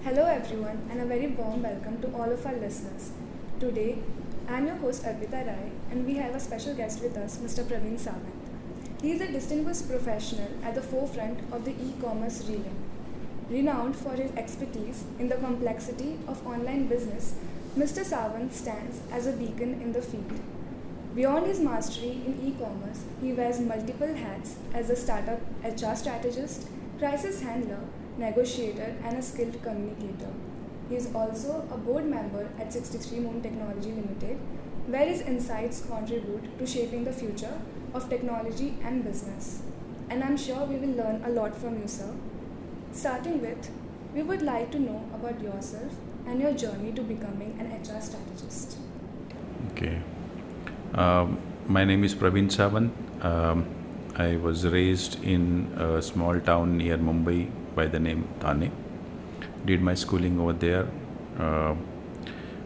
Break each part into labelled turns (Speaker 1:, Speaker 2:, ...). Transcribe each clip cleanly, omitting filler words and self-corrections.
Speaker 1: Hello everyone and a very warm welcome to all of our listeners. Today, I am your host Arpita Rai and we have a special guest with us, Mr. Pravin Sawant. He is a distinguished professional at the forefront of the e-commerce realm. Renowned for his expertise in the complexity of online business, Mr. Sawant stands as a beacon in the field. Beyond his mastery in e-commerce, he wears multiple hats as a startup HR strategist, crisis handler, negotiator, and a skilled communicator. He is also a board member at 63 Moon Technology Limited, where his insights contribute to shaping the future of technology and business. And I'm sure we will learn a lot from you, sir. Starting with, we would like to know about yourself and your journey to becoming an HR strategist.
Speaker 2: Okay. My name is Pravin Sawant. I was raised in a small town near Mumbai by the name Thane. Did my schooling over there,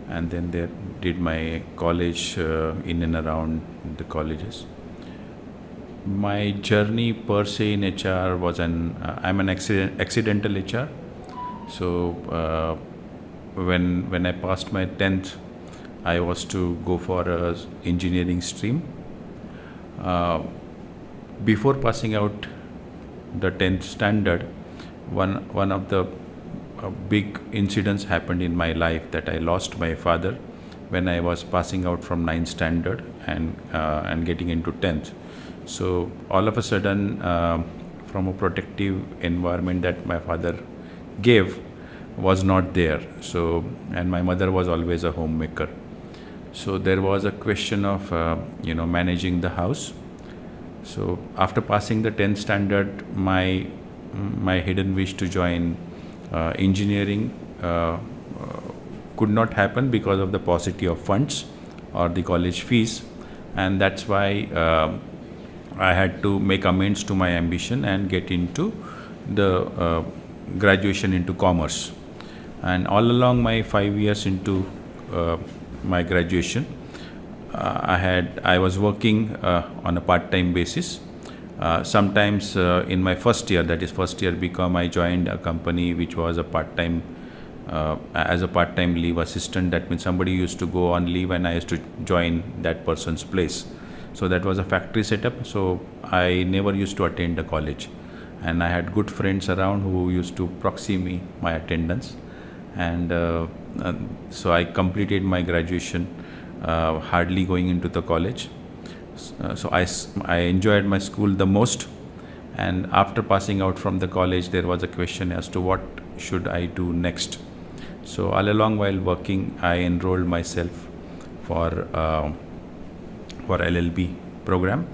Speaker 2: and then there did my college in and around the colleges. My journey per se in HR was I'm an accidental HR. So when I passed my 10th, I was to go for a engineering stream. Before passing out the 10th standard, one of the big incidents happened in my life, that I lost my father when I was passing out from 9th standard and getting into 10th. So all of a sudden, from a protective environment that my father gave was not there. So, and my mother was always a homemaker. So there was a question of managing the house. So after passing the 10th standard, my hidden wish to join engineering could not happen because of the paucity of funds or the college fees, and that's why I had to make amends to my ambition and get into the graduation into commerce. And all along my 5 years into my graduation, I was working on a part-time basis. Sometimes in my first year, that is first year BCom, I joined a company which was a part-time as a part-time leave assistant. That means somebody used to go on leave and I used to join that person's place. So that was a factory setup. So I never used to attend the college, and I had good friends around who used to proxy me my attendance, and so I completed my graduation hardly going into the college. So I enjoyed my school the most, and after passing out from the college, there was a question as to what should I do next. So all along while working, I enrolled myself for LLB program,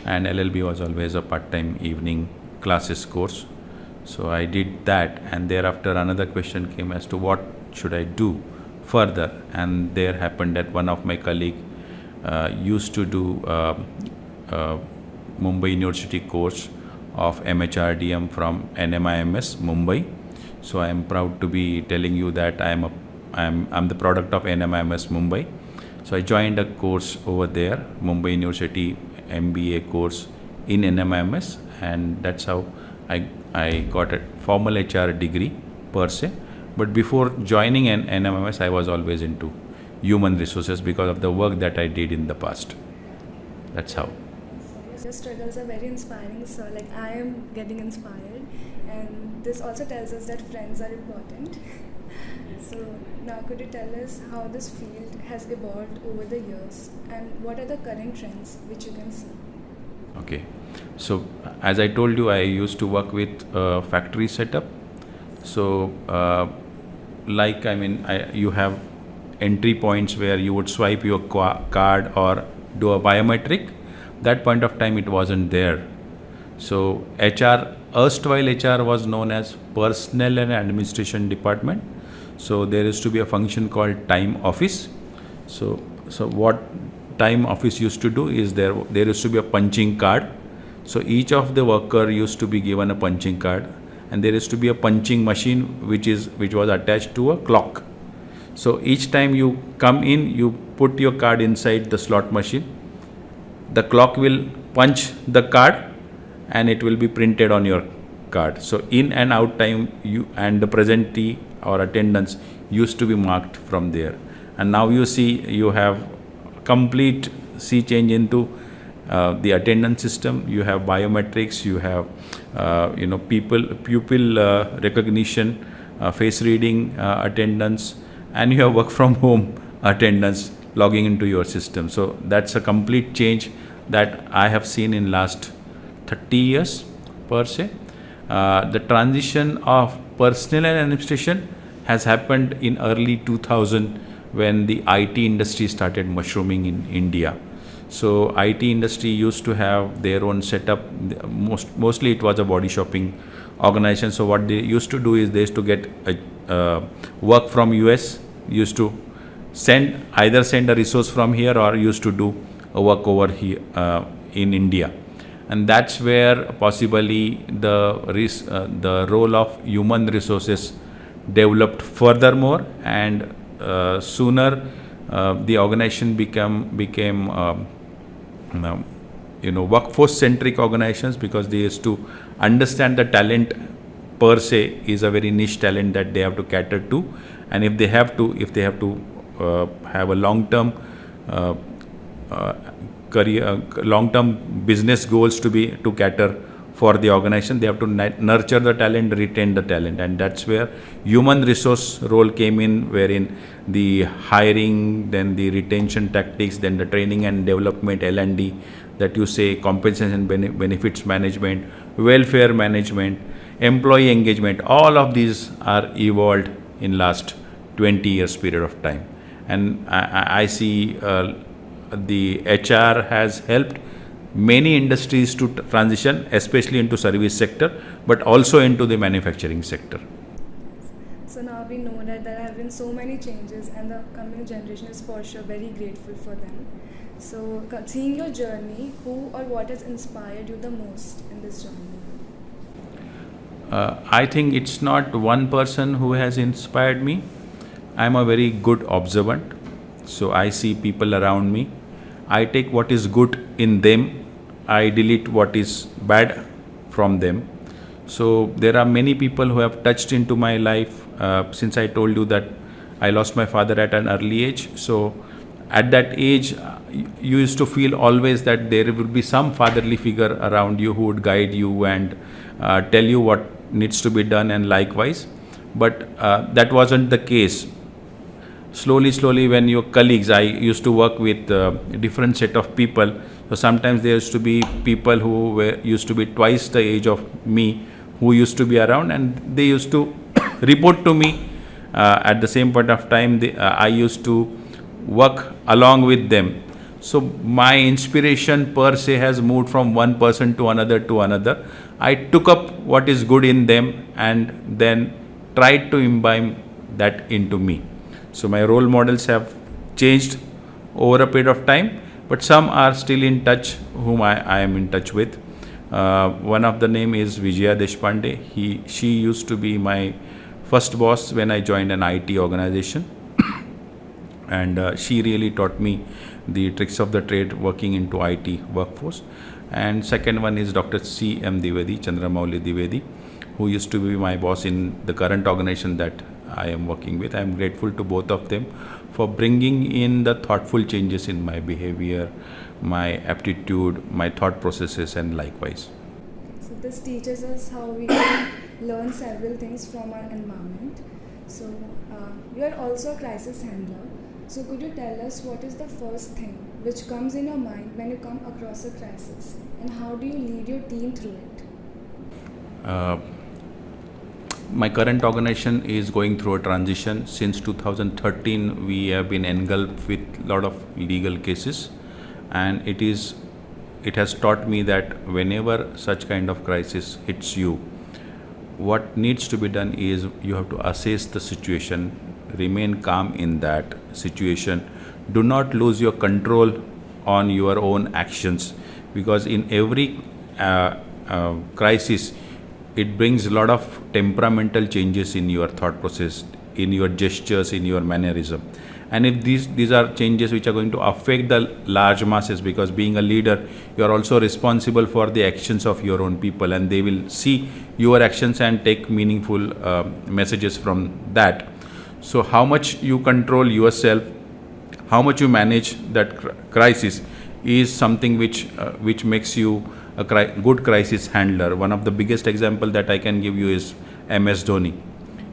Speaker 2: and LLB was always a part-time evening classes course. So I did that, and thereafter another question came as to what should I do further. And there happened that one of my colleague used to do Mumbai University course of MHRDM from NMIMS Mumbai. So I am proud to be telling you that I'm the product of NMIMS Mumbai. So I joined a course over there, Mumbai University MBA course in NMIMS, and that's how I got a formal HR degree per se. But before joining NMIMS, I was always into human resources because of the work that I did in the past. That's how.
Speaker 1: Your struggles are very inspiring, sir. Like, I am getting inspired, and this also tells us that friends are important. So now could you tell us how this field has evolved over the years, and what are the current trends which you can see?
Speaker 2: Okay. So as I told you, I used to work with factory setup. So you have entry points where you would swipe your card or do a biometric. That point of time it wasn't there. So erstwhile HR was known as Personnel and Administration Department. So there used to be a function called time office. So what time office used to do is there used to be a punching card. So each of the worker used to be given a punching card, and there used to be a punching machine which was attached to a clock. So each time you come in, you put your card inside the slot machine. The clock will punch the card, and it will be printed on your card. So in and out time, you and the presentee or attendance used to be marked from there. And now you see you have complete sea change into the attendance system. You have biometrics, you have pupil recognition, face reading attendance, and you have work from home attendance logging into your system. So that's a complete change that I have seen in last 30 years per se. The transition of personnel and administration has happened in early 2000 when the IT industry started mushrooming in India. So IT industry used to have their own setup. Mostly it was a body shopping organization. So what they used to do is they used to get work from US, used to either send a resource from here or used to do a work over here in India. And that's where possibly the role of human resources developed furthermore, and sooner the organization became workforce centric organizations, because they used to understand the talent per se is a very niche talent that they have to cater to, and if they have to have a long term career, long term business goals to cater for the organization, they have to nurture the talent, retain the talent. And that's where human resource role came in, wherein the hiring, then the retention tactics, then the training and development, L&D, that you say, compensation benefits management, welfare management, employee engagement, all of these are evolved in last 20 years period of time. And I see the HR has helped many industries to transition, especially into service sector, but also into the manufacturing sector.
Speaker 1: So now we know that there have been so many changes, and the coming generation is for sure very grateful for them. So seeing your journey, who or what has inspired you the most in this journey?
Speaker 2: I think it's not one person who has inspired me. I'm a very good observant. So I see people around me. I take what is good in them. I delete what is bad from them. So there are many people who have touched into my life, since I told you that I lost my father at an early age. So at that age, you used to feel always that there will be some fatherly figure around you who would guide you and tell you what needs to be done, and likewise. But that wasn't the case. Slowly, when your colleagues, I used to work with a different set of people. So sometimes there used to be people who used to be twice the age of me, who used to be around, and they used to report to me. At the same point of time, I used to work along with them. So my inspiration per se has moved from one person to another. I took up what is good in them and then tried to imbibe that into me. So my role models have changed over a period of time, but some are still in touch, whom I am in touch with. One of the name is Vijaya Deshpande. She used to be my first boss when I joined an IT organization. And she really taught me the tricks of the trade working into IT workforce. And second one is Dr. C.M. Dwivedi, Chandramouli Dwivedi, who used to be my boss in the current organization that I am working with. I am grateful to both of them for bringing in the thoughtful changes in my behavior, my aptitude, my thought processes, and likewise.
Speaker 1: So this teaches us how we can learn several things from our environment. So you are also a crisis handler. So could you tell us what is the first thing which comes in your mind when you come across a crisis, and how do you lead your team through it?
Speaker 2: My current organization is going through a transition. Since 2013, we have been engulfed with a lot of legal cases, and it has taught me that whenever such kind of crisis hits you, what needs to be done is you have to assess the situation, remain calm in that situation, do not lose your control on your own actions, because in every crisis it brings a lot of temperamental changes in your thought process, in your gestures, in your mannerism. and if these are changes which are going to affect the large masses, because being a leader, you are also responsible for the actions of your own people, and they will see your actions and take meaningful messages from that. So how much you control yourself, how much you manage that crisis, is something which makes you a good crisis handler. One of the biggest example that I can give you is MS Dhoni.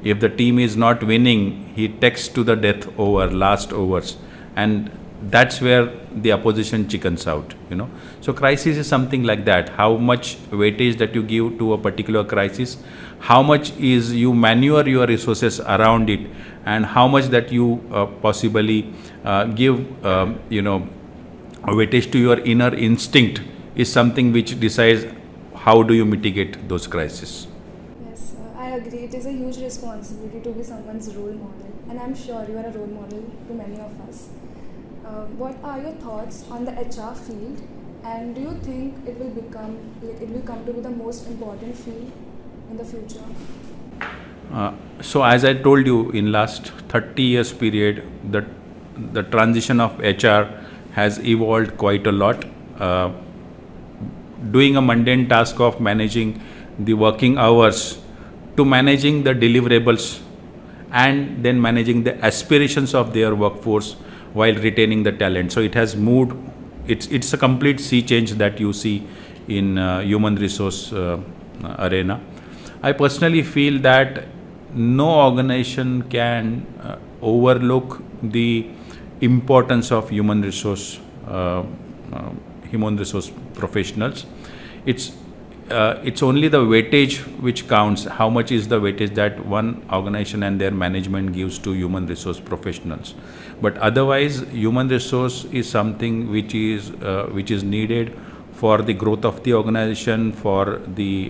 Speaker 2: If the team is not winning, he takes to the death over, last overs, and that's where the opposition chickens out. So crisis is something like that. How much weightage that you give to a particular crisis, how much is you maneuver your resources around it, and how much that you possibly give a weightage to your inner instinct, is something which decides how do you mitigate those crises.
Speaker 1: Yes, I agree. It is a huge responsibility to be someone's role model, and I'm sure you are a role model to many of us. What are your thoughts on the HR field, and do you think it will come to be the most important field in the future?
Speaker 2: So as I told you, in last 30 years period, the transition of HR has evolved quite a lot. Doing a mundane task of managing the working hours to managing the deliverables, and then managing the aspirations of their workforce while retaining the talent. So it has moved. It's a complete sea change that you see in human resource arena. I personally feel that no organization can overlook the importance of human resource professionals. It's only the weightage which counts. How much is the weightage that one organization and their management gives to human resource professionals? But otherwise, human resource is something which is needed for the growth of the organization, for the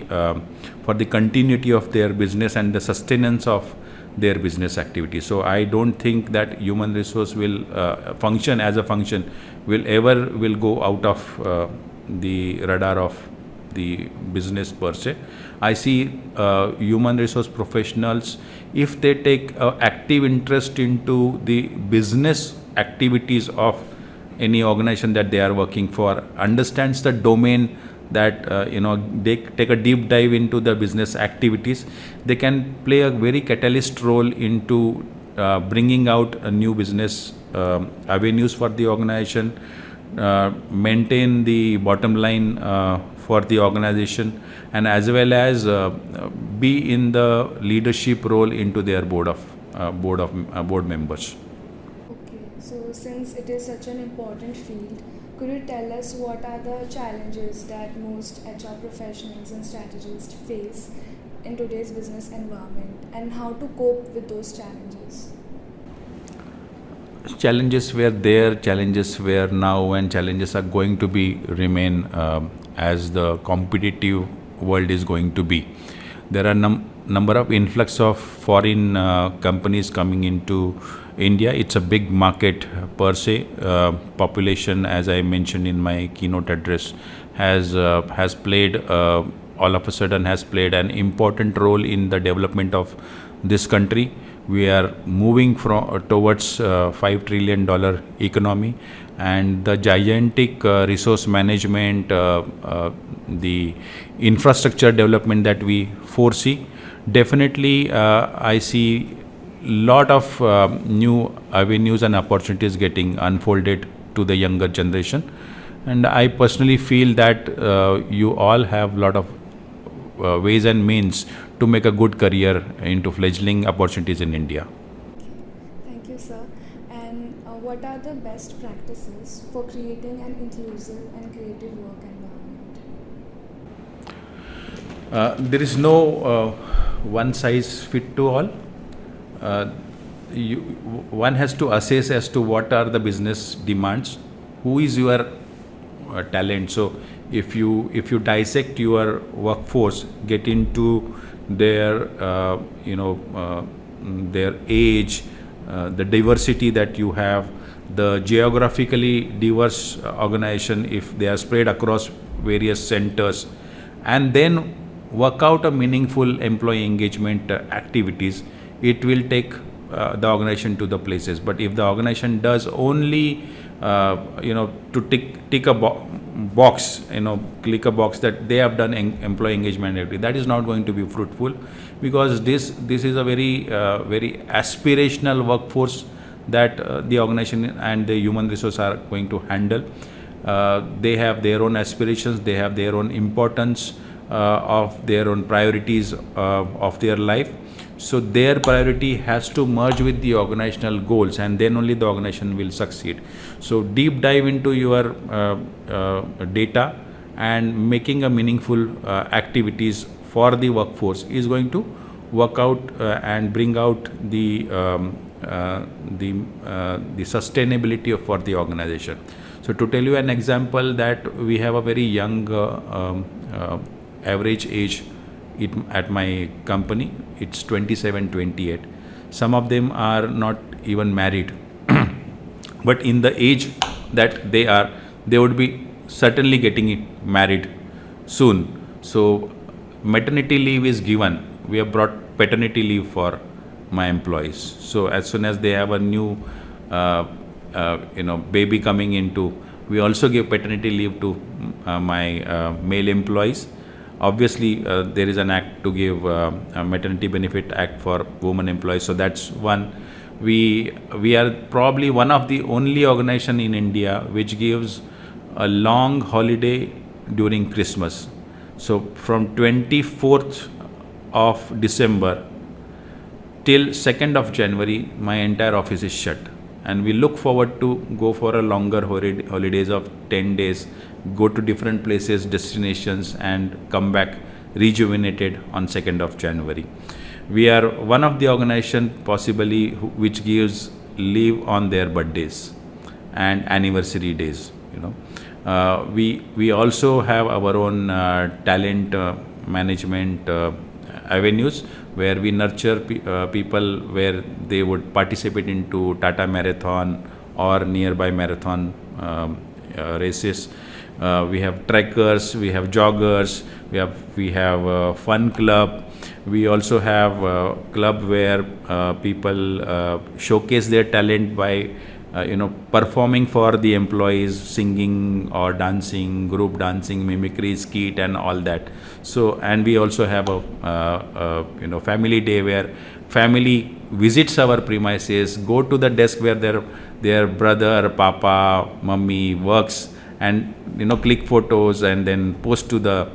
Speaker 2: continuity of their business and the sustenance of their business activity. So I don't think that human resource will function as a function will go out of the radar of the business per se. I see human resource professionals, if they take active interest into the business activities of any organization that they are working for, understands the domain, that they take a deep dive into the business activities, they can play a very catalyst role into bringing out a new business avenues for the organization, maintain the bottom line for the organization, and as well as be in the leadership role into their board members.
Speaker 1: Okay, so since it is such an important field, could you tell us what are the challenges that most HR professionals and strategists face in today's business environment, and how to cope with those challenges?
Speaker 2: Challenges were there, challenges were now, and challenges are going to remain as the competitive world is going to be. There are number of influx of foreign companies coming into India. It's a big market per se. Population, as I mentioned in my keynote address, has played all of a sudden has played an important role in the development of this country. We are moving towards $5 trillion economy, and the gigantic resource management, the infrastructure development that we foresee. Definitely, I see lot of new avenues and opportunities getting unfolded to the younger generation, and I personally feel that you all have lot of ways and means to make a good career into fledgling opportunities in India.
Speaker 1: Thank you, sir. And what are the best practices for creating an inclusive and creative work environment?
Speaker 2: There is no one size fit to all. One has to assess as to what are the business demands, who is your talent. So if you dissect your workforce, get into their their age, the diversity that you have, the geographically diverse organization, if they are spread across various centers, and then work out a meaningful employee engagement activities, it will take the organization to the places. But if the organization does only to tick a box, click a box that they have done employee engagement activity, that is not going to be fruitful, because this is a very aspirational workforce that the organization and the human resource are going to handle. They have their own aspirations, they have their own importance of their own priorities of their life. So their priority has to merge with the organizational goals, and then only the organization will succeed. So deep dive into your data and making a meaningful activities for the workforce is going to work out and bring out the sustainability for the organization. So to tell you an example, that we have a very young average age at my company, it's 27, 28. Some of them are not even married, but in the age that they are, they would be certainly getting married soon. So maternity leave is given. We have brought paternity leave for my employees. So as soon as they have a new baby coming into, we also give paternity leave to my male employees. Obviously, there is an act to give a maternity benefit act for women employees. So that's one. We are probably one of the only organization in India which gives a long holiday during Christmas. So from 24th of December till 2nd of January, my entire office is shut. And we look forward to go for a longer holidays of 10 days, go to different places, destinations, and come back rejuvenated on 2nd of January. We are one of the organization possibly which gives leave on their birthdays and anniversary days. We also have our own talent management avenues, where we nurture people where they would participate into Tata Marathon or nearby marathon races. We have trekkers, we have joggers, we have a fun club. We also have a club where people showcase their talent by performing for the employees, singing or dancing, group dancing, mimicry, skit, and all that. So, and we also have a family day where family visits our premises, go to the desk where their brother, papa, mummy works, and click photos and then post to the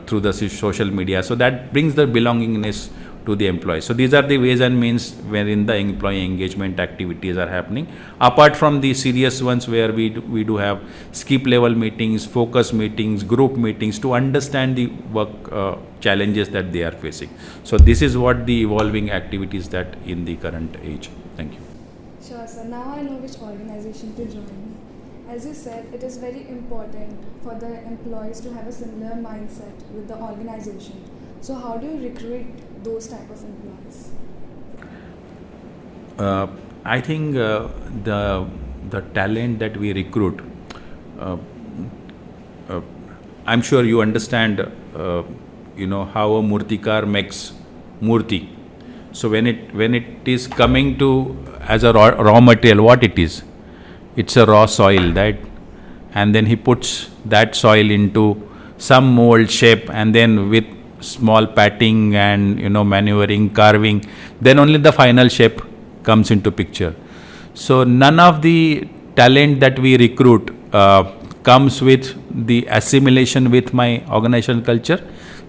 Speaker 2: through the social media. So that brings the belongingness to the employees. So these are the ways and means wherein the employee engagement activities are happening. Apart from the serious ones where we do have skip level meetings, focus meetings, group meetings to understand the work challenges that they are facing. So this is what the evolving activities that in the current age. Thank you.
Speaker 1: Sure, sir. Now I know which organization to join. As you said, it is very important for the employees to have a similar mindset with the organization. So how do you recruit those type of employees?
Speaker 2: I think the talent that we recruit, I'm sure you understand, how a murtikar makes murti. So when it is coming to as a raw material, what it is? It's a raw soil, right? And then he puts that soil into some mold shape, and then with small patting and manuring, carving, then only the final shape comes into picture. So none of the talent that we recruit comes with the assimilation with my organizational culture.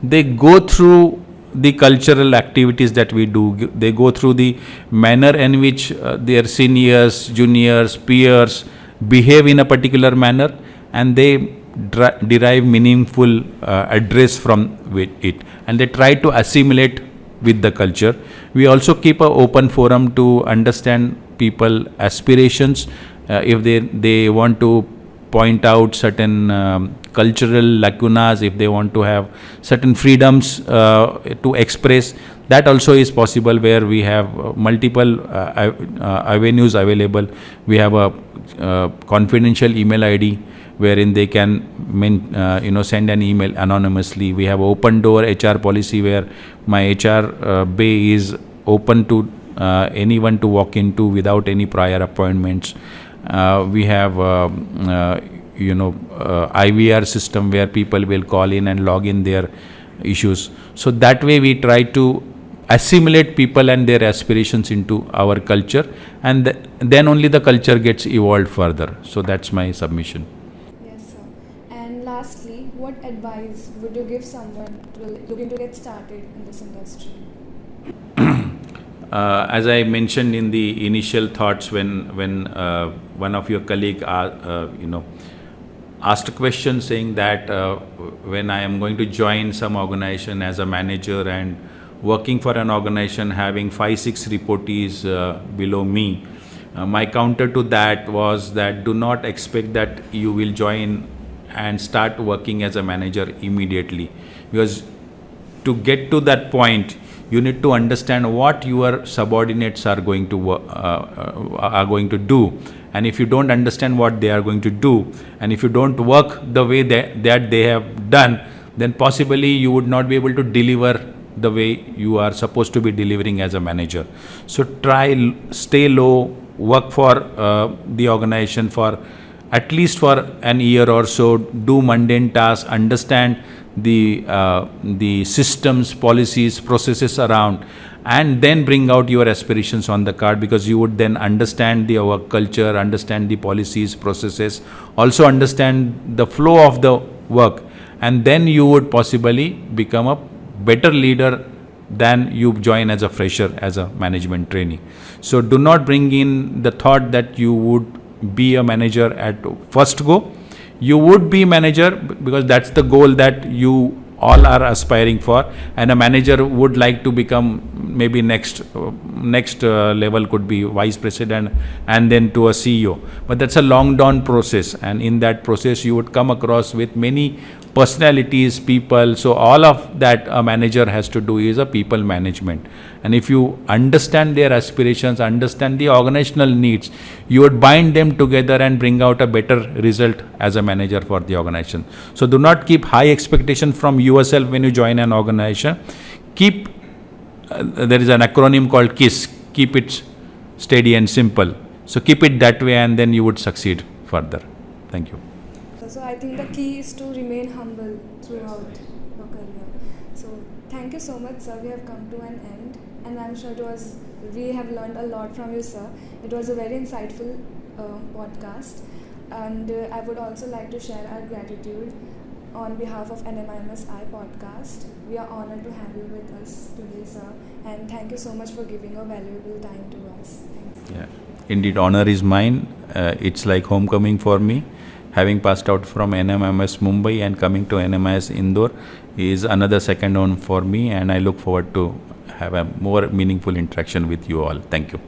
Speaker 2: They go through the cultural activities that we do. They go through the manner in which their seniors, juniors, peers behave in a particular manner, and they derive meaningful address from it, and they try to assimilate with the culture. We also keep an open forum to understand people aspirations. If they want to point out certain cultural lacunas, if they want to have certain freedoms to express, that also is possible, where we have multiple avenues available. We have a confidential email ID wherein they can send an email anonymously. We have open door HR policy where my HR bay is open to anyone to walk into without any prior appointments. We have IVR system where people will call in and log in their issues. So that way we try to assimilate people and their aspirations into our culture, and then only the culture gets evolved further. So that's my submission.
Speaker 1: Yes, sir. And lastly, what advice would you give someone looking to get started in this industry?
Speaker 2: As I mentioned in the initial thoughts, when one of your colleague asked a question saying that when I am going to join some organization as a manager and working for an organization having 5-6 reportees below me, my counter to that was that do not expect that you will join and start working as a manager immediately, because to get to that point you need to understand what your subordinates are going to do, and if you don't understand what they are going to do, and if you don't work the way that they have done, then possibly you would not be able to deliver the way you are supposed to be delivering as a manager. So try stay low, work for the organization for at least for an year or so, do mundane tasks, understand the systems, policies, processes around, and then bring out your aspirations on the card, because you would then understand the work culture, understand the policies, processes, also understand the flow of the work, and then you would possibly become a better leader than you join as a fresher, as a management trainee. So do not bring in the thought that you would be a manager at first go. You would be manager because that's the goal that you all are aspiring for, and a manager would like to become maybe next level could be vice president and then to a CEO, but that's a long drawn process, and in that process you would come across with many personalities, people. So all of that a manager has to do is a people management, and if you understand their aspirations, understand the organizational needs, you would bind them together and bring out a better result as a manager for the organization. So do not keep high expectation from yourself when you join an organization. Keep there is an acronym called KISS, keep it steady and simple. So keep it that way, and then you would succeed further. Thank you.
Speaker 1: So I think the key is to remain humble throughout your career. So thank you so much, sir. We have come to an end, and I'm sure we have learned a lot from you, sir. It was a very insightful podcast, and I would also like to share our gratitude on behalf of NMIMSI podcast. We are honored to have you with us today, sir, and thank you so much for giving your valuable time to us. Thank you.
Speaker 2: Yeah, indeed, honor is mine. It's like homecoming for me. Having passed out from NMIMS Mumbai and coming to NMIMS Indore is another second home for me, and I look forward to have a more meaningful interaction with you all. Thank you.